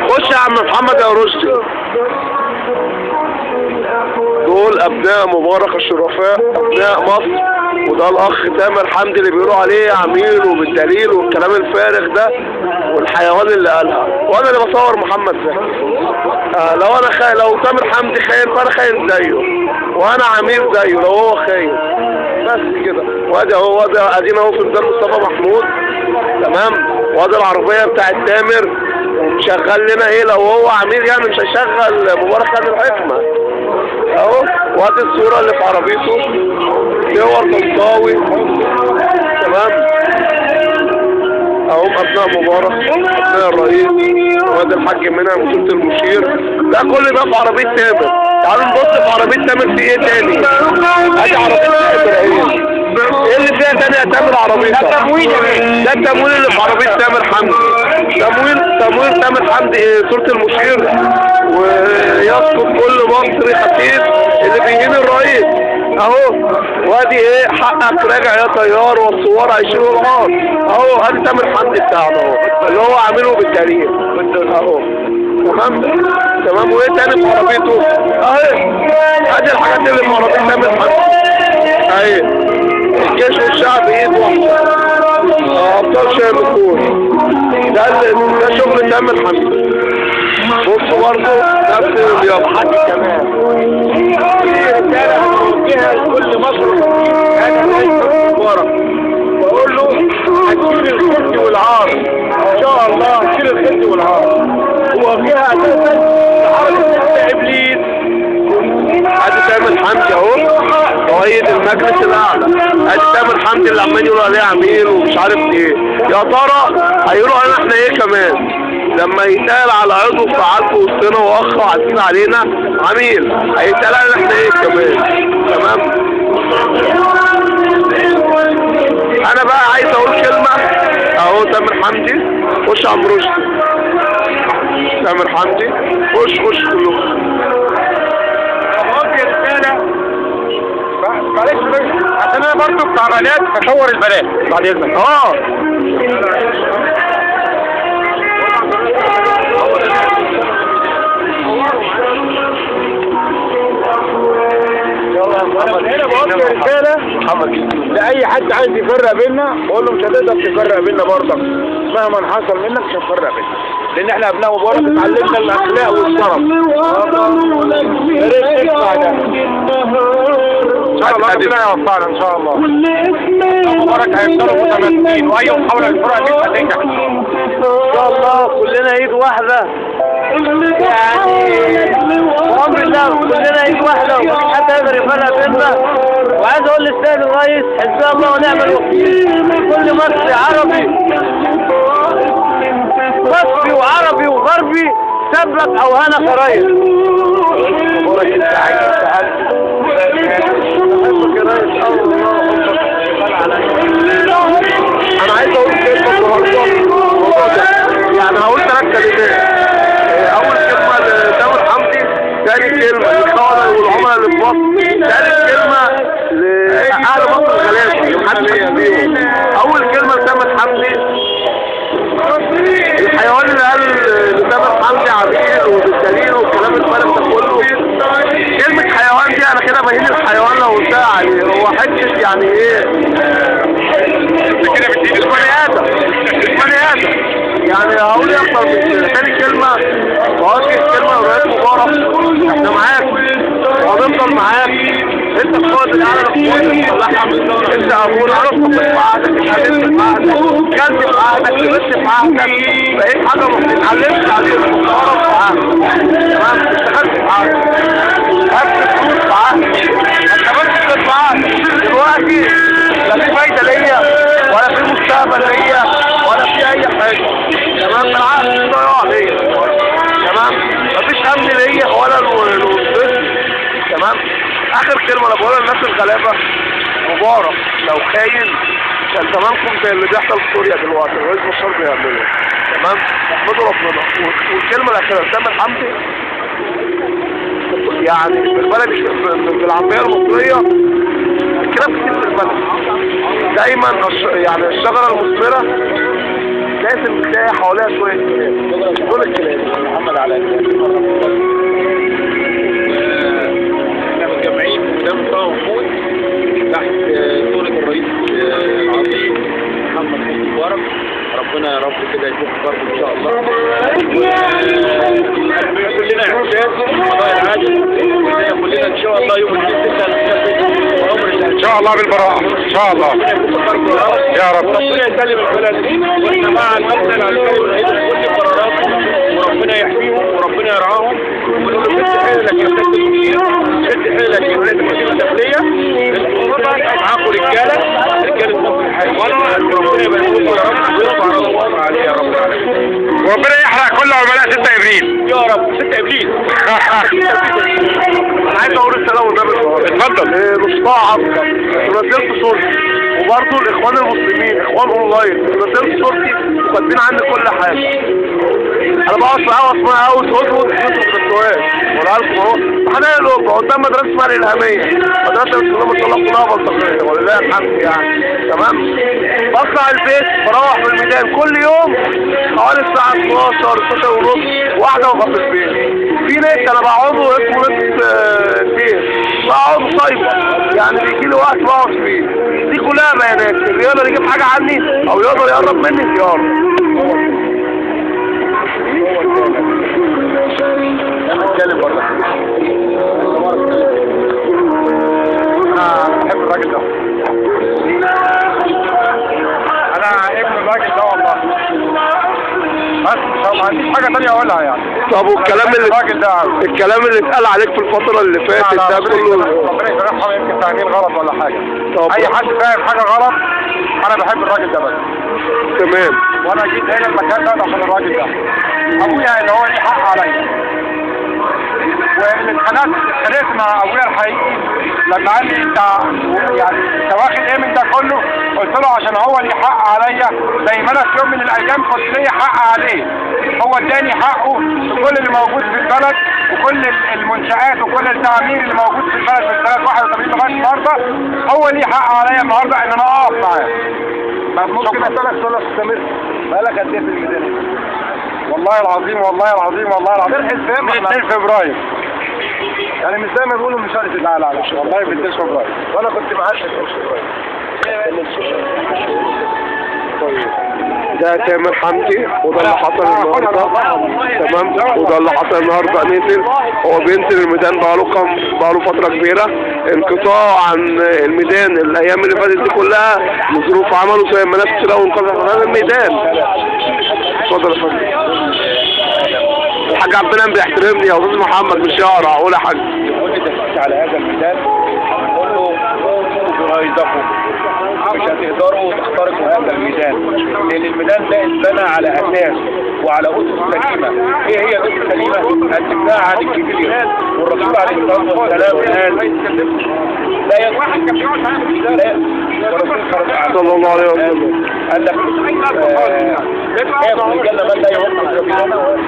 خش يا عم محمد يا رشدي. دول ابناء مبارك الشرفاء، ابناء مصر، وده الاخ تامر حمدي اللي بيقولوا عليه عميل وبالدليل والكلام الفارغ ده والحيوان اللي قالها، وانا اللي بصور محمد زكي. لو تامر حمدي خاين فانا خاين زيه، وانا عميل زيه لو هو خاين، بس كده. وادي اهو، ادينا اهو في ميدان مصطفى محمود، تمام. وادي العربيه بتاعت تامر ومشغل لنا ايه، لو هو عميل يعني مش هيشغل مبارك خان الحكمه اهو. وادي الصوره اللي في عربيته، صور طنطاوي، تمام. اهو ابناء مبارك، ابناء الرئيس، وادي الحاج منعم وسلطة المشير، ده كل ده في عربيه تامر. تعالوا نبص في عربيه تامر في ايه تاني. ادي عربيه تامر اهي، ايه اللي فيها تاني يا تامر عربيتك؟ ده التمويل اللي في عربيه تامر حمدي. تمويل تامر حمدي صورة المشير، ويسقط كل مصري خفيف اللي بيهين الرئيس اهو. وادي ايه، حقك راجع يا طيار، والصور هيشيلوا النار اهو. ادي تامر حمدي بتاعنا اهو، اللي هو عامله بالدليل اهو، تمام. وايه تاني في عربيته اهي. ادي الحاجات اللي في عربيه تامر حمدي اهي. الجيش والشعب ايد واحده، ابطال شايب الكون، ده شغل تامر حمدي. بصوا برضه نفس الحاج كمان. في رساله بنوجهها لكل مصر، انا رئيس مبارك بقول له هتشيل الخزي والعار ان شاء الله، هتشيل الخزي والعار. هو فيها اساسا العرب بتاع ابليس. ادي تامر حمدي اهو، قائد المجلس الاعلى. ادي تامر حمدي اللي عمال يقولوا عليه عميل ومش عارف ايه. يا ترى هيقولوا علينا احنا ايه كمان لما يتقال على عضو فعال في وسطنا واخ وعزيز علينا عميل؟ هيتقال علينا احنا ايه كمان، تمام. انا بقى عايز اقول كلمه اهو. تامر حمدي، خش عم رشدي. تامر حمدي، خش كلكم. معلش عشان انا برضه بتاع بنات هصور البنات بعد اذنك. هنا بقول رساله لاي حد عايز يفرق بينا، بقول له مش هتقدر تفرق بينا برضك مهما حصل منك، مش هتفرق بينا، لان احنا ابناء مبارك اتعلمنا الاخلاق والشرف. يا ريت تسمع ده ان شاء الله، ربنا يوفقنا ان شاء الله. مبارك هيفضلوا متماسكين، واي محاوله للفرقه دي هتنجح ان شاء الله. كلنا ايد واحده يعني، بأمر الله كلنا ايد واحده، ومفيش حد يقدر يفرق بيننا. وعايز اقول للسيد الرئيس حسبي الله ونعم الوكيل، كل مصري عربي، مصري وعربي وغربي سبك او هنا خرايط. مبارك انت عايز تساعدني انا عايز اقول كلمه النهارده، يعني هقول 3 كلمات. اول كلمه لتامر حمدي، ثاني كلمه للقاده والعملاء اللي في مصر، ثالث كلمه لاهل مصر الغلابه اللي محدش بيهم. اول كلمه لتامر حمدي، الحيوان اللي قال لتامر حمدي عميل وبالدليل والكلام الفارغ ده كله، كلمه حيوان دي انا كده بهين الحيوان لو قلتها عليه. هو حته يعني ايه، مش بني ادم يعني. هقول ايه اكتر من كده. تاني كلمه بوجه كلمه لرئيس مبارك، احنا معاك وهنفضل معاك. انت القائد الاعلى للقوات المسلحه، انت ابونا، عرفت في عهدك، اتعلمت في عهدك، كلت في عهدك، لبست في عهدك، بقيت حاجه ما بتتعلمش عليه مبارك في عهدك، تمام. اشتغلت في عهدك، خدت فلوس في عهدك، اشتغلت في عهدك. دلوقتي لا في فايده ليا ولا في مستقبل ليا ولا في اي حاجه، تمام. بالعكس ضياع ليا، تمام. مفيش امن ليا ولا الوظيفه، تمام. اخر كلمه انا بقولها للناس الغلابه، مبارك لو خاين كان تمامكم زي اللي بيحصل في سوريا دلوقتي، الرئيس بشار بيعمله، تمام. احمدوا ربنا. والكلمه الاخيره لتامر حمدي، يعني بالبلدي بالعاميه المصريه، كلاب كتير في البلد. دايما يعني الشجرة المثمرة لازم تلاقي حواليها شوية كلاب. دول الكلاب. محمد على احنا متجمعين قدام طه محمود تحت صورة الرئيس العظيم محمد حسني مبارك. ربنا يا رب كده يشوف برضه ان شاء الله. كلنا احساس قضاء العادل كلنا ان شاء الله يوم الاثنين 6 ان شاء الله بالبراءة ان شاء الله يا رب. وربنا يسلم البلد واحنا مع المبنى العسكري ورئيس كل قراراتهم وربنا يحميهم وربنا يرعاهم. ونقول له شد حيلك يا سيادة المدير، شد حيلك يا ولاد المدينة الداخلية، معاكم رجالة مصر الحقيقية. وربنا يبارك لكم يا رب ويرفع راسكم عليه يا رب العالمين. وربنا يحرق كل عملاء 6 ابريل يا رب. 6 ابريل. انا عايز اقول السلام والنبي. اتفضل. مصطفى عبد رسالة صورتي وبرضه الاخوان المسلمين اخوان اونلاين رسالة صورتي وكاتبين عني كل حاجة. انا بقعد في قهوة اسمها قهوة هدهد في السواد ولا لكم اهو حنايا القبة قدام مدرسة اسمها الإلهامية. مدرسة بسم الله ما شاء الله كلها بلطجية ولله الحمد يعني. تمام. بطلع البيت بروح من الميدان كل يوم حوالي الساعة 12 ونص واحدة وابقى في البيت. في نت انا بقعده اسمه نت كتير بقعده صيفة يعني بيجي لي وقت بقعد فيه. دي كلها بيانات اللي يقدر يجيب حاجة عني او يقدر يقرب مني زيارة. اتكلم برضه. انا بحب الراجل ده. انا ابن الراجل ده والله. بس ان شاء الله عندي حاجه ثانيه اقولها يعني. طب والكلام الكلام اللي اتقال عليك في الفترة اللي فاتت ده كله ربنا يسامحهم يمكن فاهمين غلط ولا حاجه. طب اي حد فاهم حاجه غلط انا بحب الراجل ده بس. تمام. وانا جيت هنا المكان ده عشان الراجل ده. ابويا اللي هو ليه حق عليا. اتخانقت مع ابويا الحقيقي لما قال لي انت يعني انت واخد ايه من ده كله؟ قلت له عشان هو ليه حق عليا زي ما انا في يوم من الايام كنت ليا حق عليه. هو اداني حقه في كل اللي موجود في البلد وكل المنشآت وكل التعمير اللي موجود في البلد من سنة 81 لغاية النهارده. هو ليه حق عليا النهارده ان انا اقف معاه. ممكن اسالك سؤال استمر؟ بقالك قد ايه في الميدان؟ والله العظيم والله العظيم والله العظيم من 2 فبراير. يعني مش زي ما بيقولوا مش عارف. لا والله من 2 فبراير. وانا كنت معاك في 2 فبراير. ده تامر حمدي وده اللي حصل النهارده. تمام. وده اللي حصل النهارده نزل هو بينزل الميدان بقاله فتره كبيره. انقطاع عن الميدان الايام اللي فاتت دي كلها لظروف عمله زي ما ناس كتير قوي انقطع عن هذا الميدان. اتفضل يا فندم. الحاج عبد المنعم بيحترمني يا استاذ محمد مش هقرا اقول يا حاج. قول لي دخلت على هذا الميدان قول له جرايدكم مش هتقدروا تخترقوا هذا الميدان لان الميدان ده اتبنى على اساس وعلى اسس سليمه. ايه هي الاسس السليمه؟ الدفاع عن الكبير. والرسول عليه الصلاه والسلام قال لا يصح والرسول صلى الله عليه وسلم قال لك اعمل الجنه من لا يوقف سبيلنا واحده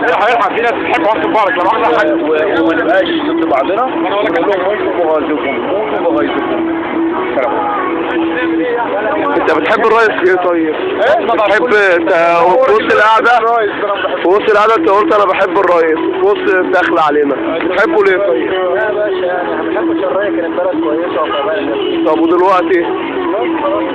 هيلحق في ناس بتحب وقت مبارك لما احنا حاجه وما نبقاش ضد بعضنا. ونقول لهم موتوا بغيظكم موتوا بغيظكم. انت بتحب الرئيس ايه طيب؟ بتحب انت في وسط القعده انت قلت انا بحب الرئيس في وسط الدخل علينا بتحبه ليه طيب؟ لا يا باشا انا بحب الشرعيه كانت بلد كويسه وكمان. طب ودلوقتي؟ ان شاء الله.